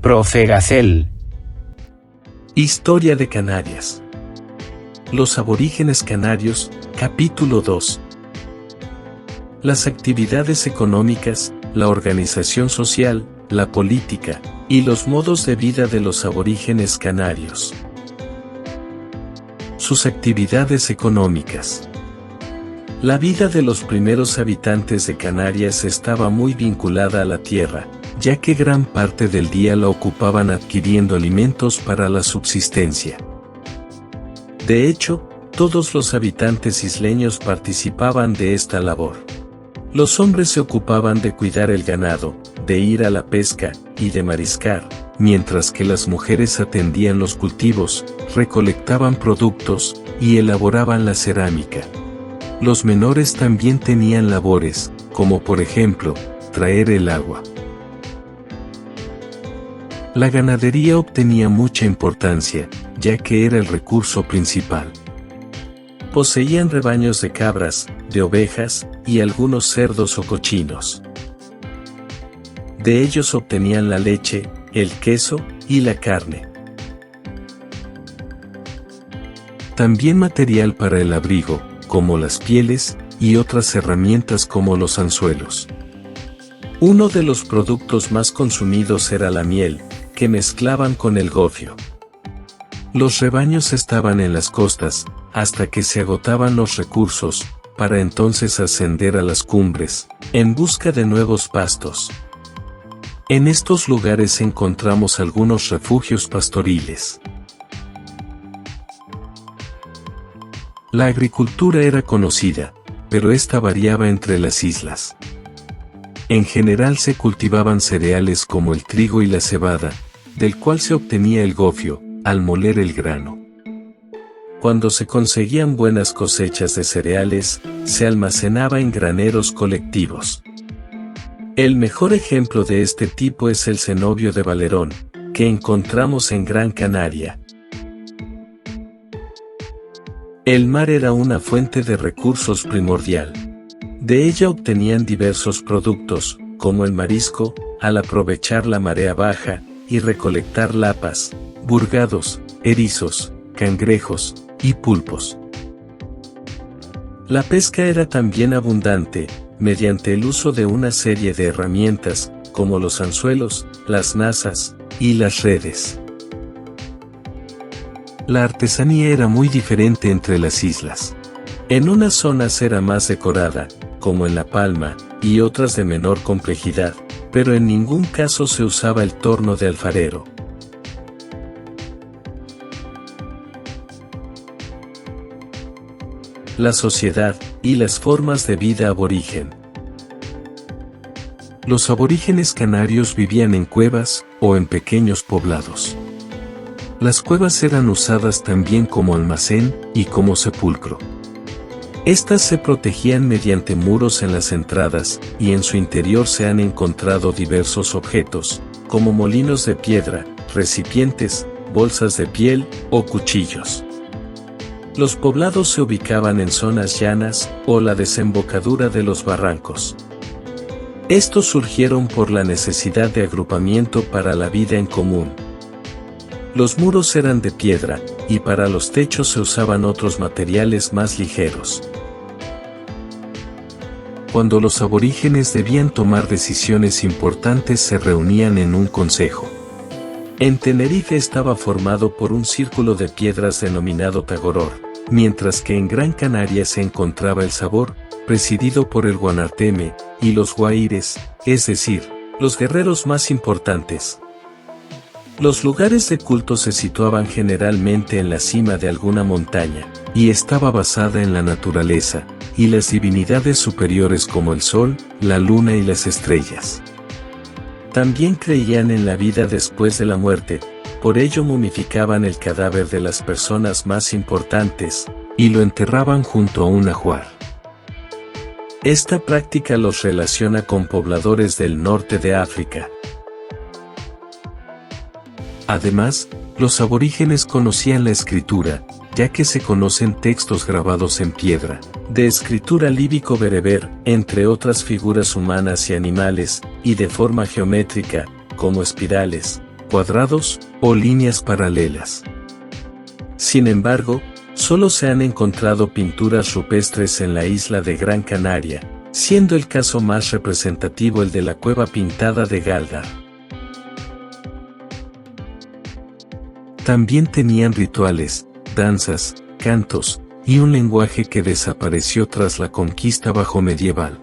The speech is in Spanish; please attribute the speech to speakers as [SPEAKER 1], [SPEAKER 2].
[SPEAKER 1] Profe Gacel.
[SPEAKER 2] Historia de Canarias. Los aborígenes canarios, capítulo 2. Las actividades económicas, la organización social, la política, y los modos de vida de los aborígenes canarios. Sus actividades económicas. La vida de los primeros habitantes de Canarias estaba muy vinculada a la tierra, ya que gran parte del día la ocupaban adquiriendo alimentos para la subsistencia. De hecho, todos los habitantes isleños participaban de esta labor. Los hombres se ocupaban de cuidar el ganado, de ir a la pesca, y de mariscar, mientras que las mujeres atendían los cultivos, recolectaban productos, y elaboraban la cerámica. Los menores también tenían labores, como por ejemplo, traer el agua. La ganadería obtenía mucha importancia, ya que era el recurso principal. Poseían rebaños de cabras, de ovejas, y algunos cerdos o cochinos. De ellos obtenían la leche, el queso, y la carne. También material para el abrigo, como las pieles, y otras herramientas como los anzuelos. Uno de los productos más consumidos era la miel, que mezclaban con el gofio. Los rebaños estaban en las costas, hasta que se agotaban los recursos, para entonces ascender a las cumbres, en busca de nuevos pastos. En estos lugares encontramos algunos refugios pastoriles. La agricultura era conocida, pero esta variaba entre las islas. En general se cultivaban cereales como el trigo y la cebada, del cual se obtenía el gofio, al moler el grano. Cuando se conseguían buenas cosechas de cereales, se almacenaba en graneros colectivos. El mejor ejemplo de este tipo es el cenobio de Valerón, que encontramos en Gran Canaria. El mar era una fuente de recursos primordial. De ella obtenían diversos productos, como el marisco, al aprovechar la marea baja, y recolectar lapas, burgados, erizos, cangrejos, y pulpos. La pesca era también abundante, mediante el uso de una serie de herramientas, como los anzuelos, las nazas, y las redes. La artesanía era muy diferente entre las islas. En unas zonas era más decorada, como en La Palma, y otras de menor complejidad, pero en ningún caso se usaba el torno de alfarero. La sociedad, y las formas de vida aborigen. Los aborígenes canarios vivían en cuevas, o en pequeños poblados. Las cuevas eran usadas también como almacén, y como sepulcro. Estas se protegían mediante muros en las entradas, y en su interior se han encontrado diversos objetos, como molinos de piedra, recipientes, bolsas de piel, o cuchillos. Los poblados se ubicaban en zonas llanas, o la desembocadura de los barrancos. Estos surgieron por la necesidad de agrupamiento para la vida en común. Los muros eran de piedra, y para los techos se usaban otros materiales más ligeros. Cuando los aborígenes debían tomar decisiones importantes se reunían en un consejo. En Tenerife estaba formado por un círculo de piedras denominado Tagoror, mientras que en Gran Canaria se encontraba el Sabor, presidido por el Guanarteme, y los Guaires, es decir, los guerreros más importantes. Los lugares de culto se situaban generalmente en la cima de alguna montaña, y estaba basada en la naturaleza, y las divinidades superiores como el sol, la luna y las estrellas. También creían en la vida después de la muerte, por ello momificaban el cadáver de las personas más importantes, y lo enterraban junto a un ajuar. Esta práctica los relaciona con pobladores del norte de África. Además, los aborígenes conocían la escritura, ya que se conocen textos grabados en piedra, de escritura líbico-bereber, entre otras figuras humanas y animales, y de forma geométrica, como espirales, cuadrados o líneas paralelas. Sin embargo, solo se han encontrado pinturas rupestres en la isla de Gran Canaria, siendo el caso más representativo el de la cueva pintada de Gáldar. También tenían rituales, danzas, cantos, y un lenguaje que desapareció tras la conquista bajomedieval.